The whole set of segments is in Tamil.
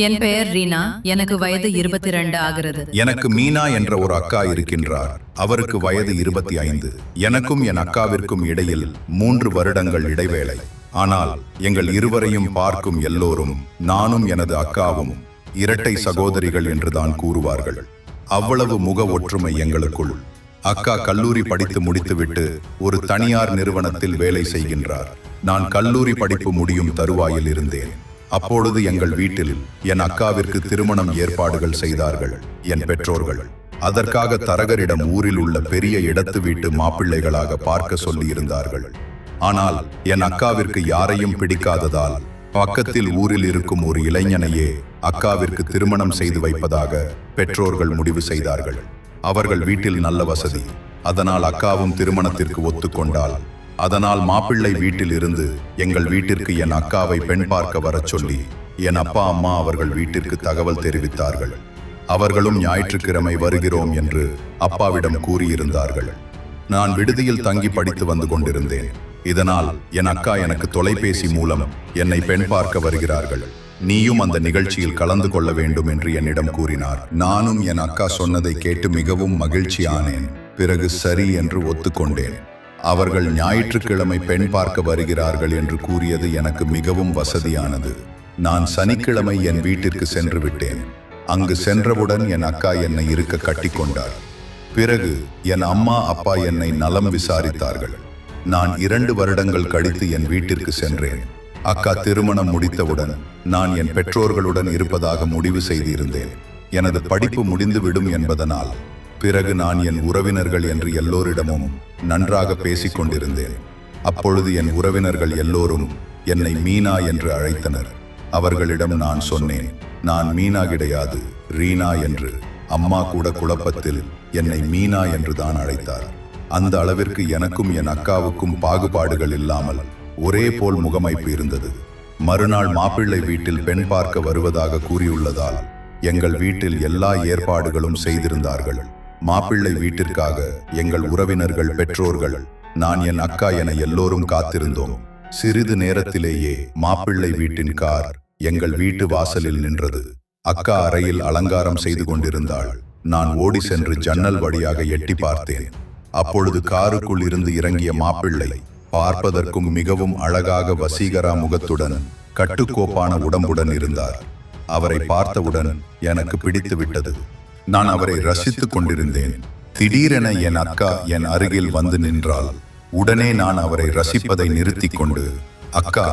என் பெயர் ரீனா. எனக்கு வயது 22 ஆகிறது. எனக்கு மீனா என்ற ஒரு அக்கா இருக்கின்றார். அவருக்கு வயது 25. எனக்கும் என் அக்காவிற்கும் இடையில் 3 வருடங்கள் இடைவேளை. ஆனால் எங்கள் இருவரையும் பார்க்கும் எல்லோரும் நானும் எனது அக்காவும் இரட்டை சகோதரிகள் என்றுதான் கூறுவார்கள். அவ்வளவு முக ஒற்றுமை எங்களுக்குள். அக்கா கல்லூரி படித்து முடித்துவிட்டு ஒரு தனியார் நிறுவனத்தில் வேலை செய்கின்றார். நான் கல்லூரி படிப்பு முடியும் தருவாயில் இருந்தேன். அப்பொழுது எங்கள் வீட்டில் என் அக்காவிற்கு திருமணம் ஏற்பாடுகள் செய்தார்கள் என் பெற்றோர்கள். அதற்காக தரகரிடம் ஊரில் உள்ள பெரிய இடத்து வீட்டு மாப்பிள்ளைகளாக பார்க்க சொல்லி இருந்தார்கள். ஆனால் என் அக்காவிற்கு யாரையும் பிடிக்காததால் பக்கத்தில் ஊரில் இருக்கும் ஒரு இளைஞனையே அக்காவிற்கு திருமணம் செய்து வைப்பதாக பெற்றோர்கள் முடிவு செய்தார்கள். அவர்கள் வீட்டில் நல்ல வசதி. அதனால் அக்காவும் திருமணத்திற்கு ஒத்துக்கொண்டாள். அதனால் மாப்பிள்ளை வீட்டில் இருந்து எங்கள் வீட்டிற்கு என் அக்காவை பெண் பார்க்க வரச் சொல்லி என் அப்பா அம்மா அவர்கள் வீட்டிற்கு தகவல் தெரிவித்தார்கள். அவர்களும் ஞாயிற்றுக்கிழமை வருகிறோம் என்று அப்பாவிடம் கூறியிருந்தார்கள். நான் விடுதியில் தங்கி படித்து வந்து கொண்டிருந்தேன். இதனால் என் அக்கா எனக்கு தொலைபேசி மூலம் என்னை பெண் பார்க்க வருகிறார்கள், நீயும் அந்த நிகழ்ச்சியில் கலந்து கொள்ள வேண்டும் என்று என்னிடம் கூறினார். நானும் என் அக்கா சொன்னதை கேட்டு மிகவும் மகிழ்ச்சியானேன். பிறகு சரி என்று ஒத்துக்கொண்டேன். அவர்கள் ஞாயிற்றுக்கிழமை பெண் பார்க்க வருகிறார்கள் என்று கூறியது எனக்கு மிகவும் வசதியானது. நான் சனிக்கிழமை என் வீட்டிற்கு சென்று விட்டேன். அங்கு சென்றவுடன் என் அக்கா என்னை இருக்க கட்டிக்கொண்டார். பிறகு என் அம்மா அப்பா என்னை நலம் விசாரித்தார்கள். நான் 2 வருடங்கள் கழித்து என் வீட்டிற்கு சென்றேன். அக்கா திருமணம் முடித்தவுடன் நான் என் பெற்றோர்களுடன் இருப்பதாக முடிவு செய்திருந்தேன். எனது படிப்பு முடிந்துவிடும் என்பதனால் பிறகு நான் என் உறவினர்கள் என்று எல்லோரிடமும் நன்றாக பேசிக் கொண்டிருந்தேன். அப்பொழுது என் உறவினர்கள் எல்லோரும் என்னை மீனா என்று அழைத்தனர். அவர்களிடம் நான் சொன்னேன், நான் மீனா கிடையாது, ரீனா என்று. அம்மா கூட குழப்பத்தில் என்னை மீனா என்று தான் அழைத்தார். அந்த அளவிற்கு எனக்கும் என் அக்காவுக்கும் பாகுபாடுகள் இல்லாமல் ஒரே போல் முகமைப்பு இருந்தது. மறுநாள் மாப்பிள்ளை வீட்டில் பெண் பார்க்க வருவதாக கூறியுள்ளதால் எங்கள் வீட்டில் எல்லா ஏற்பாடுகளும் செய்திருந்தார்கள். மாப்பிள்ளை வீட்டிற்காக எங்கள் உறவினர்கள், பெற்றோர்கள், நான், என் அக்கா என எல்லோரும் காத்திருந்தோம். சிறிது நேரத்திலேயே மாப்பிள்ளை வீட்டின் கார் எங்கள் வீட்டு வாசலில் நின்றது. அக்கா அறையில் அலங்காரம் செய்து கொண்டிருந்தாள். நான் ஓடி சென்று ஜன்னல் வழியாக எட்டி பார்த்தேன். அப்பொழுது காருக்குள் இருந்து இறங்கிய மாப்பிள்ளை பார்ப்பதற்கும் மிகவும் அழகாக வசீகரா முகத்துடன் கட்டுக்கோப்பான உடம்புடன் இருந்தார். அவரை பார்த்தவுடன் எனக்கு பிடித்து விட்டது. நான் அவரை ரசித்துக் கொண்டிருந்தேன். திடீரென என் அக்கா என் அருகில் வந்து நின்றாள். உடனே நான் அவரை ரசிப்பதை நிறுத்தி கொண்டு, அக்கா,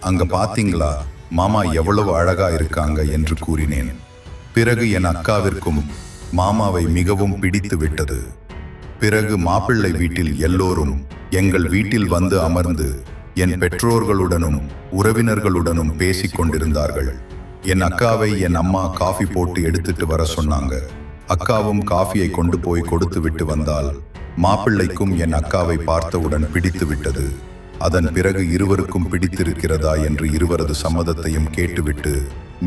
அங்க பாத்தீங்களா, மாமா எவ்வளவு அழகா இருக்காங்க என்று கூறினேன். பிறகு என் அக்காவிற்கும் மாமாவை மிகவும் பிடித்து விட்டது. பிறகு மாப்பிள்ளை வீட்டில் எல்லோரும் எங்கள் வீட்டில் வந்து அமர்ந்து என் பெற்றோர்களுடனும் உறவினர்களுடனும் பேசிக் கொண்டிருந்தார்கள். என் அக்காவை என் அம்மா காஃபி போட்டு எடுத்துட்டு வர சொன்னாங்க. அக்காவும் காஃபியை கொண்டு போய் கொடுத்து விட்டு வந்தால் மாப்பிள்ளைக்கும் என் அக்காவை பார்த்தவுடன் பிடித்து விட்டது. அதன் பிறகு இருவருக்கும் பிடித்திருக்கிறதா என்று இருவரது சம்மதத்தையும் கேட்டுவிட்டு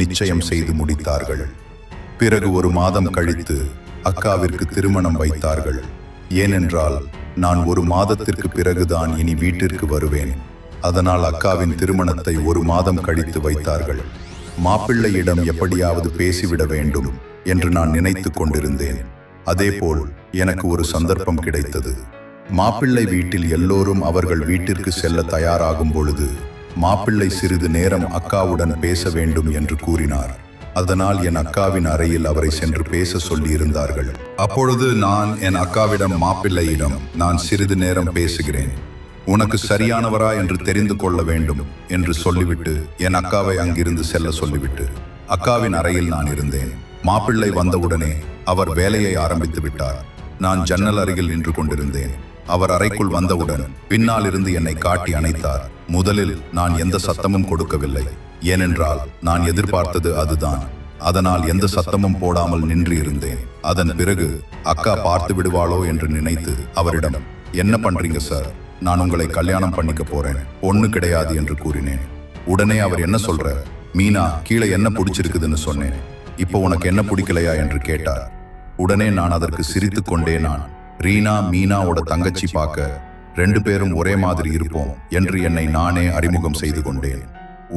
நிச்சயம் செய்து முடித்தார்கள். பிறகு 1 மாதம் கழித்து அக்காவிற்கு திருமணம் வைத்தார்கள். ஏனென்றால் நான் 1 மாதத்திற்கு பிறகுதான் இனி வீட்டிற்கு வருவேன். அதனால் அக்காவின் திருமணத்தை 1 மாதம் கழித்து வைத்தார்கள். மாப்பிள்ளையிடம் எப்படியாவது பேசிவிட வேண்டும் என்று நான் நினைத்து கொண்டிருந்தேன். அதேபோல் எனக்கு ஒரு சந்தர்ப்பம் கிடைத்தது. மாப்பிள்ளை வீட்டில் எல்லோரும் அவர்கள் வீட்டிற்கு செல்ல தயாராகும் பொழுது மாப்பிள்ளை சிறிது நேரம் அக்காவுடன் பேச வேண்டும் என்று கூறினார். அதனால் என் அக்காவின் அறையில் அவரை சென்று பேச சொல்லி இருந்தார்கள். அப்பொழுது நான் என் அக்காவிடம், மாப்பிள்ளையிடம், நான் சிறிது நேரம் பேசுகிறேன், உனக்கு சரியானவரா என்று தெரிந்து கொள்ள வேண்டும் என்று சொல்லிவிட்டு என் அக்காவை அங்கிருந்து செல்ல சொல்லிவிட்டு அக்காவின் அறையில் நான் இருந்தேன். மாப்பிள்ளை வந்தவுடனே அவர் வேலையை ஆரம்பித்து விட்டார். நான் ஜன்னல் அருகில் நின்று கொண்டிருந்தேன். அவர் அறைக்குள் வந்தவுடன் பின்னால் இருந்து என்னை காட்டி அணைத்தார். முதலில் நான் எந்த சத்தமும் கொடுக்கவில்லை. ஏனென்றால் நான் எதிர்பார்த்தது அதுதான். அதனால் எந்த சத்தமும் போடாமல் நின்று இருந்தேன். அதன் பிறகு அக்கா பார்த்து விடுவாளோ என்று நினைத்து அவரிடம், என்ன பண்றீங்க சார், நான் உங்களை கல்யாணம் பண்ணிக்க போறேன், பொண்ணு கிடையாது என்று கூறினேன். உடனே அவர், என்ன சொல்ற மீனா, கீழே என்ன பிடிச்சிருக்குதுன்னு சொன்னேன். இப்போ உனக்கு என்ன பிடிக்கலையா என்று கேட்டார். உடனே நான் அதற்கு சிரித்து கொண்டே, நான் ரீனா மீனாவோட தங்கச்சி, பார்க்க 2 பேரும் ஒரே மாதிரி இருப்போம் என்று என்னை நானே அறிமுகம் செய்து கொண்டேன்.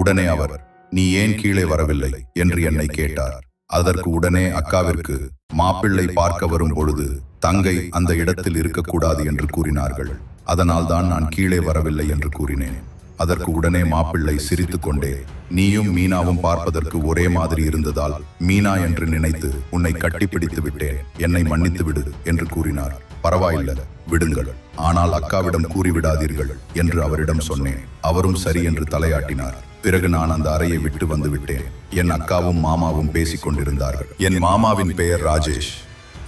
உடனே அவர், நீ ஏன் கீழே வரவில்லை என்று என்னை கேட்டார். அதற்கு உடனே அக்காவிற்கு மாப்பிள்ளை பார்க்க வரும் பொழுது தங்கை அந்த இடத்தில் இருக்கக்கூடாது என்று கூறினார்கள். அதனால் தான் நான் கீழே வரவில்லை என்று கூறினேன். அதற்கு உடனே மாப்பிள்ளை சிரித்து கொண்டே, நீயும் மீனாவும் பார்ப்பதற்கு ஒரே மாதிரி இருந்ததால் மீனா என்று நினைத்து உன்னை கட்டிப்பிடித்து விட்டேன், என்னை மன்னித்து விடு என்று கூறினார். பரவாயில்லை, விடுங்கள், ஆனால் அக்காவிடம் கூறிவிடாதீர்கள் என்று அவரிடம் சொன்னேன். அவரும் சரி என்று தலையாட்டினார். பிறகு நான் அந்த அறையை விட்டு வந்து விட்டேன். என் அக்காவும் மாமாவும் பேசிக் கொண்டிருந்தார்கள். என் மாமாவின் பெயர் ராஜேஷ்.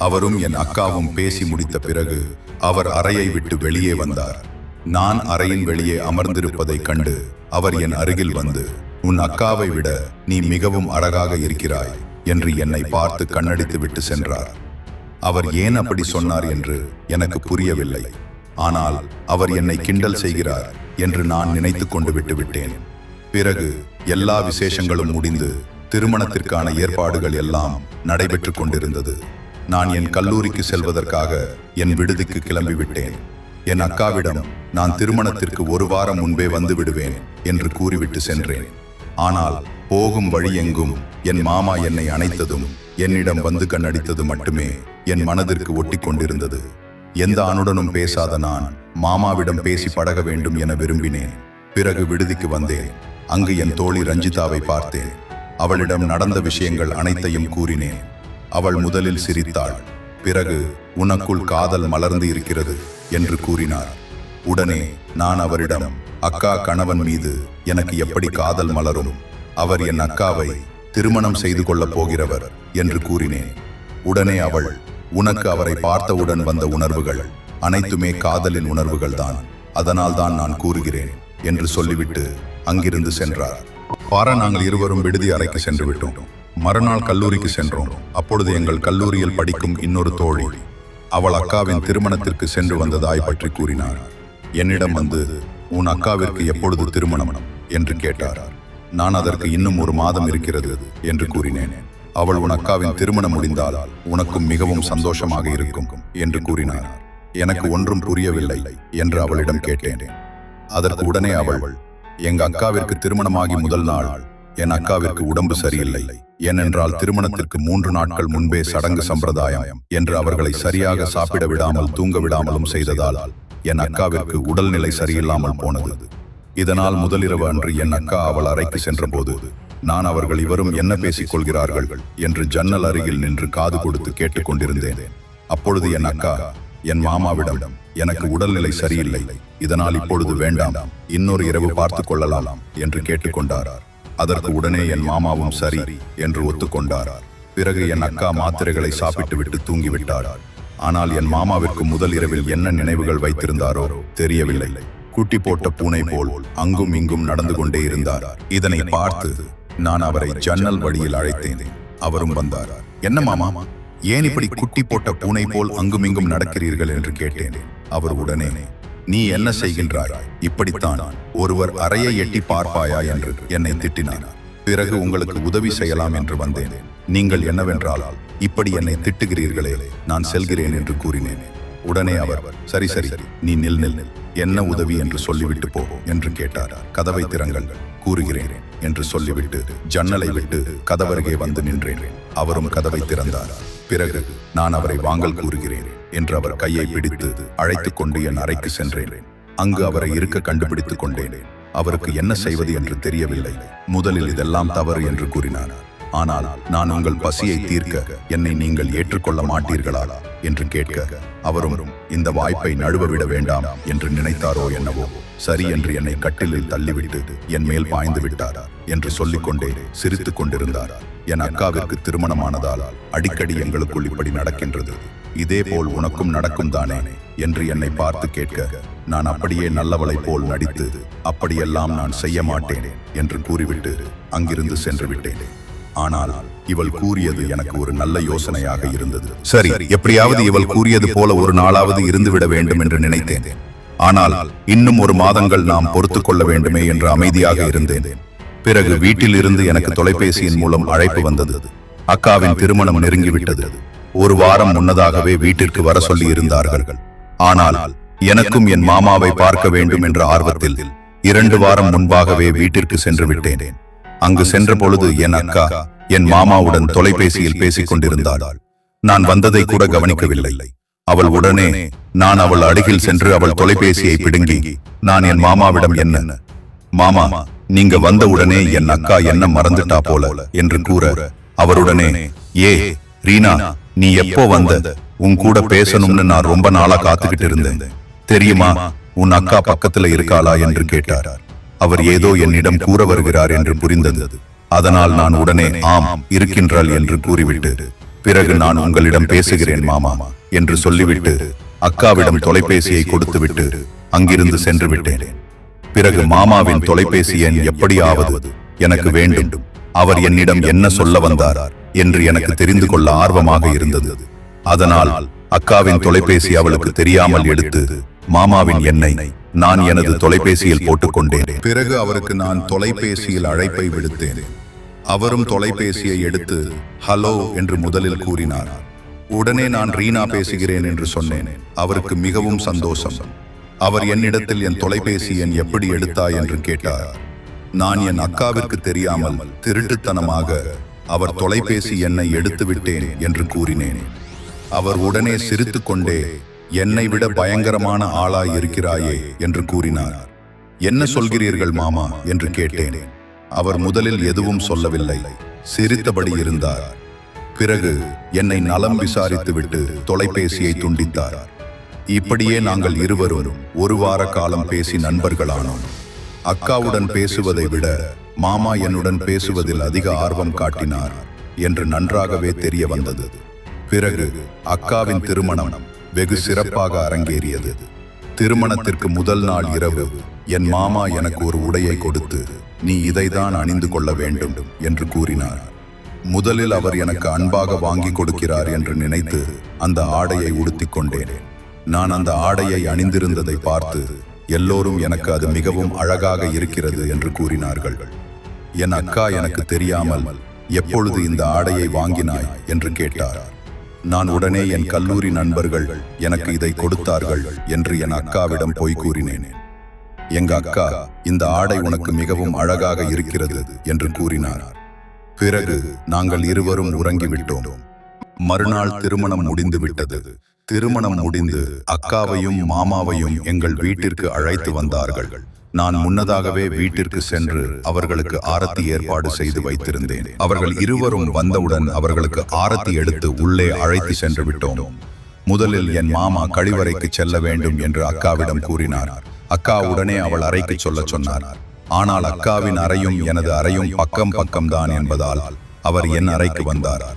அவரும் என் அக்காவும் பேசி முடித்த பிறகு அவர் அறையை விட்டு வெளியே வந்தார். நான் அறையின் வெளியே அமர்ந்திருப்பதைக் கண்டு அவர் என் அருகில் வந்து, உன் அக்காவை விட நீ மிகவும் அழகாக இருக்கிறாய் என்று என்னை பார்த்து கண்ணடித்து விட்டு சென்றார். அவர் ஏன் அப்படி சொன்னார் என்று எனக்கு புரியவில்லை. ஆனால் அவர் என்னை கிண்டல் செய்கிறார் என்று நான் நினைத்து கொண்டு விட்டுவிட்டேன். பிறகு எல்லா விசேஷங்களும் முடிந்து திருமணத்திற்கான ஏற்பாடுகள் எல்லாம் நடைபெற்று கொண்டிருந்தது. நான் என் கல்லூரிக்கு செல்வதற்காக என் விடுதிக்கு கிளம்பிவிட்டேன். என் அக்காவிடம் நான் திருமணத்திற்கு ஒரு வாரம் முன்பே வந்து விடுவேன் என்று கூறிவிட்டு சென்றேன். ஆனால் போகும் வழி எங்கும் என் மாமா என்னை அணைத்ததும் என்னிடம் வந்து கண்ணடித்தது மட்டுமே என் மனதிற்கு ஒட்டி கொண்டிருந்தது. எந்த ஆணுடனும் பேசாத நான் மாமாவிடம் பேசி பழக வேண்டும் என விரும்பினேன். பிறகு விடுதிக்கு வந்தேன். அங்கு என் தோழி ரஞ்சிதாவை பார்த்தேன். அவளிடம் நடந்த விஷயங்கள் அனைத்தையும் கூறினேன். அவள் முதலில் சிரித்தாள். பிறகு உனக்குள் காதல் மலர்ந்து இருக்கிறது என்று கூறினார். உடனே நான் அவரிடம், அக்கா கணவன் மீது எனக்கு எப்படி காதல் மலரும்? அவர் என் அக்காவை திருமணம் செய்து கொள்ளப் போகிறவர் என்று கூறினேன். உடனே அவள், உனக்கு அவரை பார்த்தவுடன் வந்த உணர்வுகள் அனைத்துமே காதலின் உணர்வுகள் தான், அதனால் தான் நான் கூறுகிறேன் என்று சொல்லிவிட்டு அங்கிருந்து சென்றார். நாங்கள் இருவரும் விடுதி அறைக்கு சென்று விட்டோம். மறுநாள் கல்லூரிக்கு சென்றோம். அப்பொழுது எங்கள் கல்லூரியில் படிக்கும் இன்னொரு தோழி அவள் அக்காவின் திருமணத்திற்கு சென்று வந்ததாய் பற்றி கூறினார். என்னிடம் வந்து, உன் அக்காவிற்கு எப்பொழுது திருமணம் என்று கேட்டார். நான் அதற்கு இன்னும் ஒரு மாதம் இருக்கிறது என்று கூறினேன். அவள், உன் அக்காவின் திருமணம் முடிந்தால் உனக்கும் மிகவும் சந்தோஷமாக இருக்கும் என்று கூறினார். எனக்கு ஒன்றும் புரியவில்லை என்று அவளிடம் கேட்டேன். அதற்கு உடனே அவள், எங்க அக்காவிற்கு திருமணமாகி முதல் நாள் என் அக்காவிற்கு உடம்பு சரியில்லை. ஏனென்றால் திருமணத்திற்கு 3 நாட்கள் முன்பே சடங்கு சம்பிரதாயம் என்று அவர்களை சரியாக சாப்பிட விடாமல் தூங்க விடாமலும் செய்ததால் என் அக்காவிற்கு உடல்நிலை சரியில்லாமல் போனது. இதனால் முதலிரவு அன்று என் அக்கா அவள் அறைக்கு சென்றபோது நான் அவர்கள் இவரும் என்ன பேசிக் கொள்கிறார்கள் என்று ஜன்னல் அருகில் நின்று காது கொடுத்து கேட்டுக்கொண்டிருந்தேன். அப்பொழுது என் அக்கா என் மாமாவிடம், எனக்கு உடல்நிலை சரியில்லை, இதனால் இப்பொழுது வேண்டாம், இன்னொரு இரவு பார்த்து கொள்ளலாம் என்று கேட்டுக்கொண்டார். அதற்கு உடனே என் மாமாவும் சரி என்று ஒத்துக்கொண்டார். பிறகு என் அக்கா மாத்திரைகளை சாப்பிட்டு விட்டு தூங்கிவிட்டார். ஆனால் என் மாமாவிற்கு முதல் இரவில் என்ன நினைவுகள் வைத்திருந்தாரோ தெரியவில்லை. குட்டி போட்ட பூனை போல் அங்கும் இங்கும் நடந்து கொண்டே இருந்தார். இதனை பார்த்து நான் அவரை ஜன்னல் வழியில் அழைத்தேன். அவரும் வந்தார். என்ன மாமா, ஏன் இப்படி குட்டி போட்ட பூனை போல் அங்கும் இங்கும் நடக்கிறீர்கள் என்று கேட்டேன். அவர் உடனே, நீ என்ன செய்கின்றாய்? இப்படித்தான் ஒருவர் அறையை எட்டி பார்ப்பாயா என்று என்னை திட்டினார். பிறகு உங்களுக்கு உதவி செய்யலாம் என்று வந்தேன். நீங்கள் என்னவென்றால் இப்படி என்னை திட்டுகிறீர்களே, நான் செல்கிறேன் என்று கூறினேன். உடனே அவர், சரி சரி, நீ நில் நில், என்ன உதவி என்று சொல்லிவிட்டு போ என்று கேட்டார். கதவை திறங்கள், கூறுகிறேன் என்று சொல்லிவிட்டு ஜன்னலை விட்டு கதவருகே வந்து நின்றேன். அவரும் கதவை திறந்தார். பிறகு நான் அவரை வாங்கல் கூறுகிறேன் என்று அவர் கையை பிடித்து அழைத்துக் கொண்டு என் அறைக்கு சென்றேன். அங்கு அவரை இருக்க கண்டுபிடித்துக் கொண்டேன். அவருக்கு என்ன செய்வது என்று தெரியவில்லை. முதலில் இதெல்லாம் தவறு என்று கூறினார். ஆனால் நான் உங்கள் பசியை தீர்க்க என்னை நீங்கள் ஏற்றுக்கொள்ள மாட்டீர்களா என்று கேட்க அவரும் இந்த வாய்ப்பை நழுவ விட வேண்டாம் என்று நினைத்தாரோ என்னவோ, சரி என்று என்னை கட்டிலில் தள்ளிவிட்டு என் மேல் பாய்ந்து விட்டார் என்று சொல்லிக்கொண்டே சிரித்துக் கொண்டிருந்தார். என் அக்காவிற்கு திருமணமானதால் அடிக்கடி எங்களுக்குள் இப்படி நடக்கின்றது, இதே போல் உனக்கும் நடக்கும் தானே என்று என்னை பார்த்து கேட்க நான் அப்படியே நல்லவளை போல் நடித்து அப்படியெல்லாம் நான் செய்ய மாட்டேன் என்று கூறிவிட்டு அங்கிருந்து சென்று விட்டேன். ஆனால் இவள் கூறியது எனக்கு ஒரு நல்ல யோசனையாக இருந்தது. சரி, எப்படியாவது இவள் கூறியது போல ஒரு நாளாவது இருந்துவிட வேண்டும் என்று நினைத்தேன். ஆனால் இன்னும் ஒரு மாதங்கள் நாம் பொறுத்து கொள்ள வேண்டுமே என்று அமைதியாக இருந்தேன். பிறகு வீட்டில் இருந்து எனக்கு தொலைபேசியின் மூலம் அழைப்பு வந்தது. அக்காவின் திருமணம் நெருங்கிவிட்டது. ஒரு வாரம் முன்னதாகவே வீட்டிற்கு வர சொல்லி இருந்தார்கள். ஆனால் எனக்கும் என் மாமாவை பார்க்க வேண்டும் என்ற ஆர்வத்தில் 2 வாரம் முன்பாகவே வீட்டிற்கு சென்று விட்டேன். அங்கு சென்ற பொழுது என் அக்கா என் மாமாவுடன் தொலைபேசியில் பேசிக் கொண்டிருந்தாள். நான் வந்ததை கூட கவனிக்கவில்லை. அவள் உடனே நான் அவள் அருகில் சென்று அவள் தொலைபேசியை பிடுங்கி நான் என் மாமாவிடம், என்ன மாமா, நீங்க வந்த உடனே என் அக்கா என்ன மறந்துட்டா போல என்று கூற, அவருடனே, ஏ ரீனா, நீ எப்போ வந்த? உன் கூட பேசணும்னு நான் ரொம்ப நாளா காத்துக்கிட்டு இருந்தேன். தெரியுமா, உன் அக்கா பக்கத்துல இருக்காளா என்று கேட்டார். அவர் ஏதோ என்னிடம் கூற வருகிறார் என்று புரிந்தது. அதனால் நான் உடனே ஆம் இருக்கின்றாள் என்று கூறிவிட்டு, பிறகு நான் உங்களிடம் பேசுகிறேன் மாமா என்று சொல்லிவிட்டு அக்காவிடம் தொலைபேசியை கொடுத்துவிட்டு அங்கிருந்து சென்று விட்டேன். பிறகு மாமாவின் தொலைபேசி எண் எப்படியாவது எனக்கு வேண்டும், அவர் என்னிடம் என்ன சொல்ல வந்தார் என்று எனக்கு தெரிந்து கொள்ள ஆர்வமாக இருந்தது. அதனால் அக்காவின் தொலைபேசி அவளுக்கு தெரியாமல் எடுத்து மாமாவின் எண்ணை நான் எனது தொலைபேசியில் போட்டுக்கொண்டேன். பிறகு அவருக்கு நான் தொலைபேசியில் அழைப்பை விடுத்தேன். அவரும் தொலைபேசியை எடுத்து ஹலோ என்று முதலில் கூறினார். உடனே நான் ரீனா பேசுகிறேன் என்று சொன்னேன். அவருக்கு மிகவும் சந்தோஷம். அவர் என்னிடத்தில் என் தொலைபேசி எண் எப்படி எடுத்தாய் என்று கேட்டார். நான் என் அக்காவிற்கு தெரியாமல் திருட்டுத்தனமாக அவர் தொலைபேசி எண்ணை எடுத்து விட்டேன் என்று கூறினேன். அவர் உடனே சிரித்து கொண்டே, என்னை விட பயங்கரமான ஆளாய் இருக்கிறாயே என்று கூறினார். என்ன சொல்கிறீர்கள் மாமா என்று கேட்டேன். அவர் முதலில் எதுவும் சொல்லவில்லை, சிரித்தபடி இருந்தார். பிறகு என்னை நலம் விசாரித்துவிட்டு தொலைபேசியை துண்டித்தார். இப்படியே நாங்கள் இருவரும் ஒரு வார காலம் பேசி நண்பர்களானோம். அக்காவுடன் பேசுவதை விட மாமா என்னுடன் பேசுவதில் அதிக ஆர்வம் காட்டினார் என்று நன்றாகவே தெரிய வந்தது. பிறகு அக்காவின் திருமணம் வெகு சிறப்பாக அரங்கேறியது. திருமணத்திற்கு முதல் நாள் இரவு என் மாமா எனக்கு ஒரு உடையை கொடுத்து, நீ இதைதான் அணிந்து கொள்ள வேண்டும் என்று கூறினார். முதலில் அவர் எனக்கு அன்பாக வாங்கி கொடுக்கிறார் என்று நினைத்து அந்த ஆடையை உடுத்திக் கொண்டேன். நான் அந்த ஆடையை அணிந்திருந்ததை பார்த்து எல்லோரும் எனக்கு அது மிகவும் அழகாக இருக்கிறது என்று கூறினார்கள். என் அக்கா எனக்கு தெரியாமல் எப்பொழுது இந்த ஆடையை வாங்கினாய் என்று கேட்டார். நான் உடனே என் கல்லூரி நண்பர்கள் எனக்கு இதை கொடுத்தார்கள் என்று என் அக்காவிடம் போய் கூறினேன். எங்க அக்கா, இந்த ஆடை உனக்கு மிகவும் அழகாக இருக்கிறது என்று கூறினார். பிறகு நாங்கள் இருவரும் உறங்கிவிட்டோம். மறுநாள் திருமணம் முடிந்து விட்டது. திருமணம் முடிந்து அக்காவையும் மாமாவையும் எங்கள் வீட்டிற்கு அழைத்து வந்தார்கள். நான் முன்னதாகவே வீட்டிற்கு சென்று அவர்களுக்கு ஆரத்தி ஏற்பாடு செய்து வைத்திருந்தேன். அவர்கள் இருவரும் வந்தவுடன் அவர்களுக்கு ஆரத்தி எடுத்து உள்ளே அழைத்து சென்று விட்டோம். முதலில் என் மாமா கழிவறைக்கு செல்ல வேண்டும் என்று அக்காவிடம் கூறினார். அக்கா உடனே அவள் அறைக்கு சொல்ல சொன்னார். ஆனால் அக்காவின் அறையும் எனது அறையும் பக்கம் பக்கம்தான் என்பதால் அவர் என் அறைக்கு வந்தார்.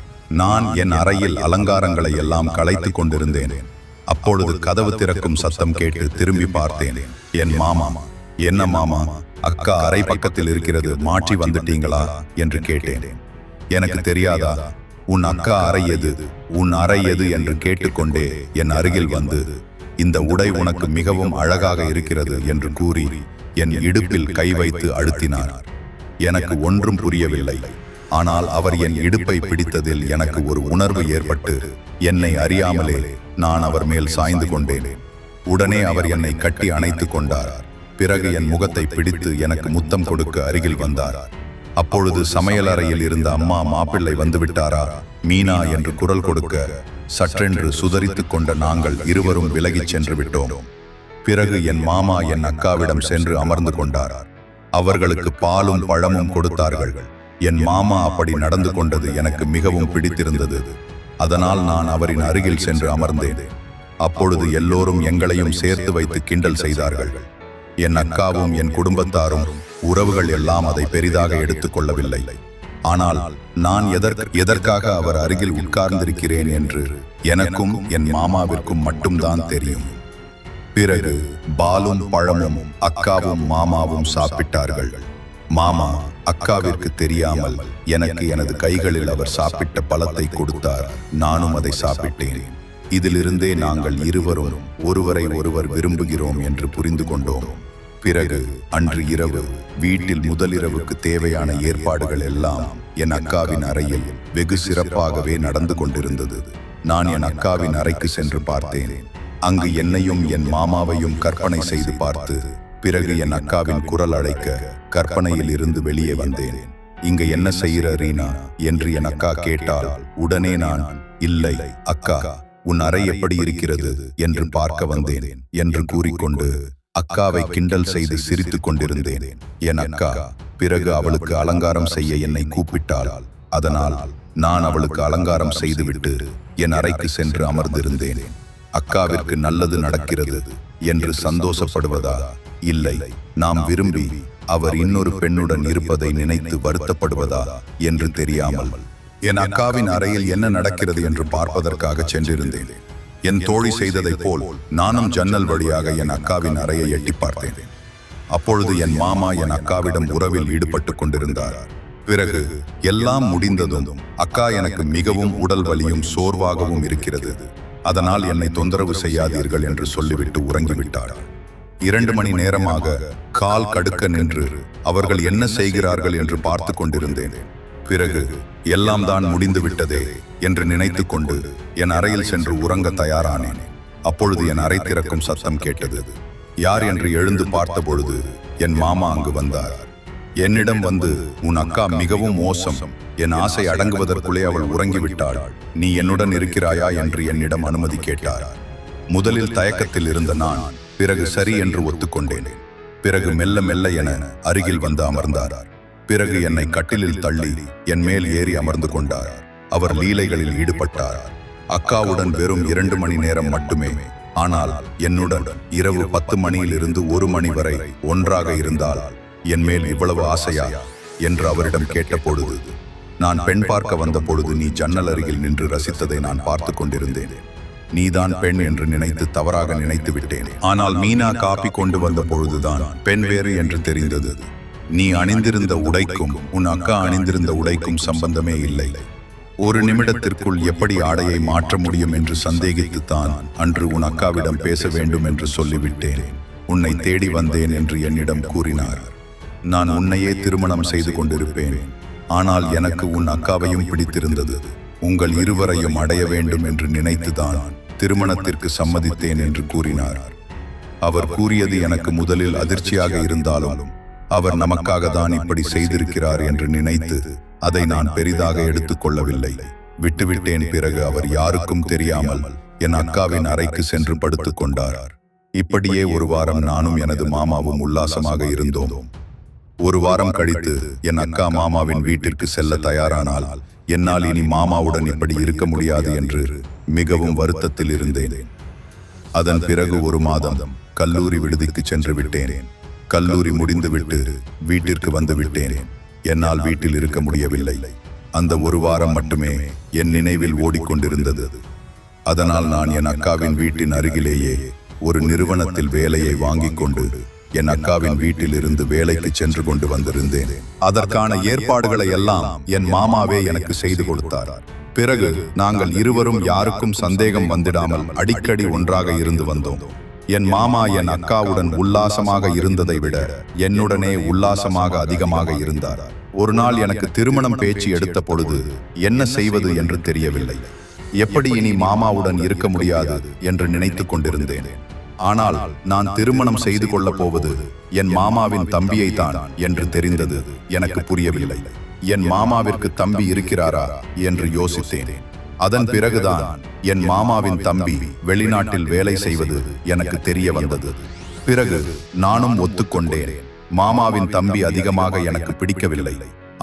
நான் என் அறையில் அலங்காரங்களை எல்லாம் கலைத்துக் கொண்டிருந்தேன். அப்பொழுது கதவு திறக்கும் சத்தம் கேட்டு திரும்பி பார்த்தேன். என் மாமா, என்ன மாமா, அக்கா அறை பக்கத்தில் இருக்கிறது, மாற்றி வந்துட்டீங்களா என்று கேட்டேன். எனக்கு தெரியாதா, உன் அக்கா அறை எது, உன் அறை எது என்று கேட்டுக்கொண்டே என் அருகில் வந்து, இந்த உடை உனக்கு மிகவும் அழகாக இருக்கிறது என்று கூறி என் இடுப்பில் கை வைத்து அழுத்தினார். எனக்கு ஒன்றும் புரியவில்லை. ஆனால் அவர் என் இடுப்பை பிடித்ததில் எனக்கு ஒரு உணர்வு ஏற்பட்டு என்னை அறியாமலே நான் அவர் மேல் சாய்ந்து கொண்டேன். உடனே அவர் என்னை கட்டி அணைத்துக் கொண்டார். பிறகு என் முகத்தை பிடித்து எனக்கு முத்தம் கொடுக்க அருகில் வந்தார். அப்பொழுது சமையலறையில் இருந்த அம்மா, மாப்பிள்ளை வந்துவிட்டாரா மீனா என்று குரல் கொடுக்க சற்றென்று சுதரித்துக் கொண்ட நாங்கள் இருவரும் விலகிச் சென்று விட்டோம். பிறகு என் மாமா என் அக்காவிடம் சென்று அமர்ந்து கொண்டார். அவர்களுக்கு பாலும் பழமும் கொடுத்தார்கள். என் மாமா அப்படி நடந்து கொண்டது எனக்கு மிகவும் பிடித்திருந்தது. அதனால் நான் அவரின் அருகில் சென்று அமர்ந்தேன். அப்பொழுது எல்லோரும் எங்களையும் சேர்த்து வைத்து கிண்டல் செய்தார்கள். என் அக்காவும் என் குடும்பத்தாரும் உறவுகள் எல்லாம் அதை பெரிதாக எடுத்துக் கொள்ளவில்லை. ஆனால் நான் எதற்காக அவர் அருகில் உட்கார்ந்திருக்கிறேன் என்று எனக்கும் என் மாமாவிற்கும் மட்டும்தான் தெரியும். பிறகு பாலும் பழமும் அக்காவும் மாமாவும் சாப்பிட்டார்கள். மாமா அக்காவிற்கு தெரியாமல் எனக்கு எனது கைகளில் அவர் சாப்பிட்ட பழத்தை கொடுத்தார். நானும் அதை சாப்பிட்டேன். இதிலிருந்தே நாங்கள் இருவரும் ஒருவரை ஒருவர் விரும்புகிறோம் என்று புரிந்து கொண்டோம். பிறகு அன்று இரவு வீட்டில் முதலிரவுக்கு தேவையான ஏற்பாடுகள் எல்லாம் என் அக்காவின் அறையில் வெகு சிறப்பாகவே நடந்து கொண்டிருந்தது. நான் என் அக்காவின் அறைக்கு சென்று பார்த்தேன். அங்கு என்னையும் என் மாமாவையும் கற்பனை செய்து பார்த்து பிறகு என் அக்காவின் குரல் அழைக்க கற்பனையில் இருந்து வெளியே வந்தேன். இங்க என்ன செய்யற ரீனா என்று என் அக்கா கேட்டால் உடனே நான், இல்லை அக்கா, உன் அறை எப்படி இருக்கிறது என்று பார்க்க வந்தேன் என்று கூறிக்கொண்டு அக்காவை கிண்டல் செய்து சிரித்துக் கொண்டிருந்தேன். என் அக்கா பிறகு அவளுக்கு அலங்காரம் செய்ய என்னை கூப்பிட்டாள். அதனால் நான் அவளுக்கு அலங்காரம் செய்துவிட்டு என் அறைக்கு சென்று அமர்ந்திருந்தேன். அக்காவிற்கு நல்லது நடக்கிறது என்று சந்தோஷப்படுவதா, இல்லை நாம் விரும்பி அவர் இன்னொரு பெண்ணுடன் இருப்பதை நினைத்து வருத்தப்படுவதா என்று தெரியாமல் என் அக்காவின் அறையில் என்ன நடக்கிறது என்று பார்ப்பதற்காக சென்றிருந்தேன். என் தோழி செய்ததைப் போல் நானும் ஜன்னல் வழியாக என் அக்காவின் அறையை எட்டி பார்த்தேன். அப்பொழுது என் மாமா என் அக்காவிடம் உறவில் ஈடுபட்டு கொண்டிருந்தார். பிறகு எல்லாம் முடிந்ததும் அக்கா எனக்கு மிகவும் உடல் வலியும் சோர்வாகவும் இருக்கிறது, அதனால் என்னை தொந்தரவு செய்யாதீர்கள் என்று சொல்லிவிட்டு உறங்கிவிட்டார். 2 மணி நேரமாக கால் கடுக்க நின்று அவர்கள் என்ன செய்கிறார்கள் என்று பார்த்து கொண்டிருந்தேன். பிறகு எல்லாம் தான் முடிந்து விட்டதே என்று நினைத்து கொண்டு என் அறையில் சென்று உறங்க தயாரானேன். அப்பொழுது என் அறை திறக்கும் சத்தம் கேட்டது. யார் என்று எழுந்து பார்த்தபொழுது என் மாமா அங்கு வந்தார். என்னிடம் வந்து, உன் அக்கா மிகவும் மோசம், என் ஆசை அடங்குவதற்குள்ளே அவள் உறங்கிவிட்டாள், நீ என்னுடன் இருக்கிறாயா என்று என்னிடம் அனுமதி கேட்டார். முதலில் தயக்கத்தில் இருந்த நான் பிறகு சரி என்று ஒத்துக்கொண்டேன். பிறகு மெல்ல மெல்ல என அருகில் வந்து அமர்ந்தார். பிறகு என்னை கட்டிலில் தள்ளி என் மேல் ஏறி அமர்ந்து கொண்டார். அவர் லீலைகளில் ஈடுபட்டார். அக்காவுடன் வெறும் 2 மணி நேரம் மட்டுமே, ஆனால் என்னுடன் இரவு 10 மணியிலிருந்து 1 மணி வரை ஒன்றாக இருந்தால் என் மேல் இவ்வளவு ஆசையா என்று அவரிடம் கேட்டபொழுது, நான் பெண் பார்க்க வந்த பொழுது நீ ஜன்னல் அருகில் நின்று ரசித்ததை நான் பார்த்து கொண்டிருந்தேன். நீதான் பெண் என்று நினைத்து தவறாக நினைத்து விட்டேன். ஆனால் மீனா காப்பி கொண்டு வந்த பொழுதுதான் பெண் வேறு என்று தெரிந்தது. நீ அணிந்திருந்த உடைக்கும் உன் அக்கா அணிந்திருந்த உடைக்கும் சம்பந்தமே இல்லை. 1 நிமிடத்திற்குள் எப்படி ஆடையை மாற்ற முடியும் என்று சந்தேகித்துத்தான் அன்று உன் அக்காவிடம் பேச வேண்டும் என்று சொல்லிவிட்டேன். உன்னை தேடி வந்தேன் என்று என்னிடம் கூறினார். நான் உன்னையே திருமணம் செய்து கொண்டிருப்பேன், ஆனால் எனக்கு உன் அக்காவையும் பிடித்திருந்தது. உங்கள் இருவரையும் அடைய வேண்டும் என்று நினைத்துதான் திருமணத்திற்கு சம்மதித்தேன் என்று கூறினார். அவர் கூறியது எனக்கு முதலில் அதிர்ச்சியாக இருந்தாலும் அவர் நமக்காக தான் இப்படி செய்திருக்கிறார் என்று நினைத்து அதை நான் பெரிதாக எடுத்துக்கொள்ளவில்லை, விட்டுவிட்டேன். பிறகு அவர் யாருக்கும் தெரியாமல் என் அக்காவின் அறைக்கு சென்று படுத்துக் கொண்டார். இப்படியே 1 வாரம் நானும் எனது மாமாவும் உல்லாசமாக இருந்தோம். 1 வாரம் கழித்து என் அக்கா மாமாவின் வீட்டிற்கு செல்ல தயாரானால் என்னால் இனி மாமாவுடன் இப்படி இருக்க முடியாது என்று மிகவும் வருத்தத்தில் இருந்தேன். அதன் பிறகு 1 மாதம் கல்லூரி விடுதிக்கு சென்று விட்டேன். கல்லூரி முடிந்துவிட்டு வீட்டிற்கு வந்து விட்டேன். என்னால் வீட்டில் இருக்க முடியவில்லை. அந்த 1 வாரம் மட்டுமே என் நினைவில் ஓடிக்கொண்டிருந்தது. அதனால் நான் என் அக்காவின் வீட்டின் அருகிலேயே ஒரு நிறுவனத்தில் வேலையை வாங்கிக் கொண்டு என் அக்காவின் வீட்டில் இருந்து வேலைக்கு சென்று கொண்டு வந்திருந்தேன். அதற்கான ஏற்பாடுகளை எல்லாம் என் மாமாவே எனக்கு செய்து கொடுத்தார். பிறகு நாங்கள் இருவரும் யாருக்கும் சந்தேகம் வந்திடாமல் அடிக்கடி ஒன்றாக இருந்து வந்தோம். என் மாமா என் அக்காவுடன் உல்லாசமாக இருந்ததை விட என்னுடனே உல்லாசமாக அதிகமாக இருந்தார். ஒரு நாள் எனக்கு திருமணம் பேச்சு எடுத்த பொழுது என்ன செய்வது என்று தெரியவில்லை. எப்படி இனி மாமாவுடன் இருக்க முடியாது என்று நினைத்து கொண்டிருந்தேன். ஆனால் நான் திருமணம் செய்து கொள்ளப் போவது என் மாமாவின் தம்பியை தான் என்று தெரிந்தது எனக்கு புரியவில்லை. என் மாமாவிற்கு தம்பி இருக்கிறாரா என்று யோசித்தேன். அதன் பிறகுதான் என் மாமாவின் தம்பி வெளிநாட்டில் வேலை செய்வது எனக்கு தெரிய வந்தது. பிறகு நானும் ஒத்துக்கொண்டேன். மாமாவின் தம்பி அதிகமாக எனக்கு பிடிக்கவில்லை.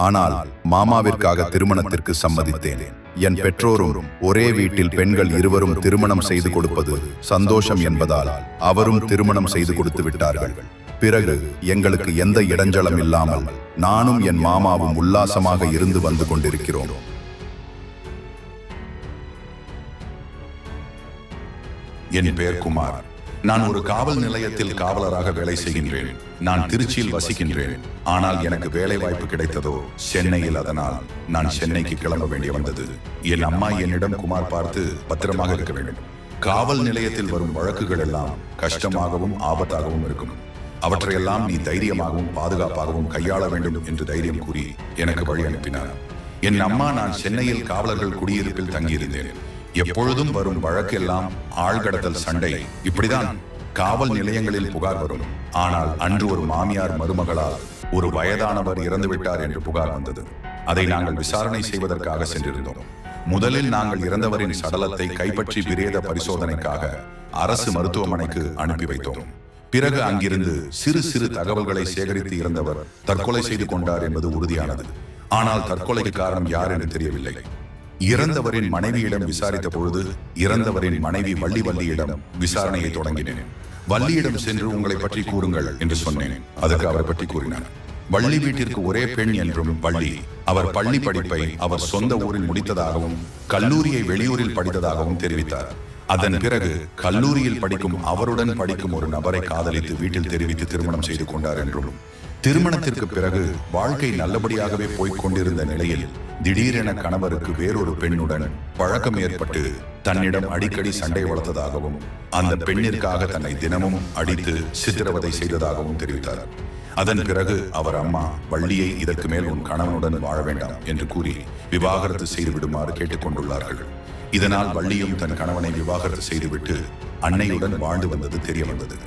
ஆனால் மாமாவிற்காக திருமணத்திற்கு சம்மதித்தேன். என் பெற்றோரும் ஒரே வீட்டில் பெண்கள் இருவரும் திருமணம் செய்து கொடுப்பது சந்தோஷம் என்பதால் அவரும் திருமணம் செய்து கொடுத்து விட்டார்கள். பிறகு எங்களுக்கு எந்த இடைஞ்சலும் இல்லாமல் நானும் என் மாமாவும் உல்லாசமாக இருந்து வந்து கொண்டிருக்கிறோம். என் பெயர் குமார். நான் ஒரு காவல் நிலையத்தில் காவலராக வேலை செய்கின்றேன். நான் திருச்சியில் வசிக்கின்றேன். ஆனால் எனக்கு வேலை வாய்ப்பு கிடைத்ததோ சென்னையில். அதனால் நான் சென்னைக்கு கிளம்ப வேண்டிய வந்தது. என் அம்மா என்னிடம் குமார் பார்த்து பத்திரமாக இருக்க வேண்டும். காவல் நிலையத்தில் வரும் வழக்குகள் எல்லாம் கஷ்டமாகவும் ஆபத்தாகவும் இருக்கும். அவற்றையெல்லாம் நீ தைரியமாகவும் பாதுகாப்பாகவும் கையாள வேண்டும் என்று தைரியம் கூறி எனக்கு வழி அனுப்பினார். என் அம்மா நான் சென்னையில் காவலர்கள் குடியிருப்பில் தங்கியிருந்தேன். எப்பொழுதும் வரும் வழக்கெல்லாம் ஆழ்கடத்தல், சண்டை, இப்படிதான். காவல் நிலையங்களில் புகார் வரும். ஆனால் அன்று ஒரு மாமியார் மருமகளால் ஒரு வயதானவர் இறந்துவிட்டார் என்று புகார் வந்தது. அதை நாங்கள் விசாரணை செய்வதற்காக சென்றிருந்தோம். முதலில் நாங்கள் இறந்தவரின் சடலத்தை கைப்பற்றி பிரேத பரிசோதனைக்காக அரசு மருத்துவமனைக்கு அனுப்பி வைத்தோம். பிறகு அங்கிருந்து சிறு சிறு தகவல்களை சேகரித்து இறந்தவர் தற்கொலை செய்து கொண்டார் என்பது உறுதியானது. ஆனால் தற்கொலைக்கு காரணம் யார் என்று தெரியவில்லை. இறந்தவரின் மனைவியிடம் விசாரித்த பொழுது இறந்தவரின் மனைவி வள்ளியிடம் விசாரணையை தொடங்கினேன். வள்ளியிடம் சென்று உங்களை பற்றி கூறுங்கள் என்று சொன்னேன். அதற்கு அவரை பற்றி கூறினார். வள்ளி வீட்டிற்கு ஒரே பெண் என்றும் வள்ளி அவர் பள்ளி படிப்பை அவர் சொந்த ஊரில் முடித்ததாகவும் கல்லூரியை வெளியூரில் படித்ததாகவும் தெரிவித்தார். அதன் பிறகு கல்லூரியில் படிக்கும் அவருடன் படிக்கும் ஒரு நபரை காதலித்து வீட்டில் தெரிவித்து திருமணம் செய்து கொண்டார் என்றும், திருமணத்திற்கு பிறகு வாழ்க்கை நல்லபடியாகவே போய்க் கொண்டிருந்த நிலையில் திடீரென கணவருக்கு வேறொரு பெண்ணுடன் பழக்கம் ஏற்பட்டு தன்னிடம் அடிக்கடி சண்டை வளர்த்ததாகவும் அந்த பெண்ணிற்காக தன்னை தினமும் அடித்து சித்திரவதை செய்ததாகவும் தெரிவித்தார். அதன் பிறகு அவர் அம்மா வள்ளியை இதற்கு மேல் உன் கணவனுடன் வாழ வேண்டாம் என்று கூறி விவாகரத்து செய்து விடுமாறு கேட்டுக்கொண்டுள்ளார்கள். இதனால் வள்ளியும் தன் கணவனை விவாகரத்து செய்துவிட்டு அன்னையுடன் வாழ்ந்து வந்தது தெரிய வந்தது.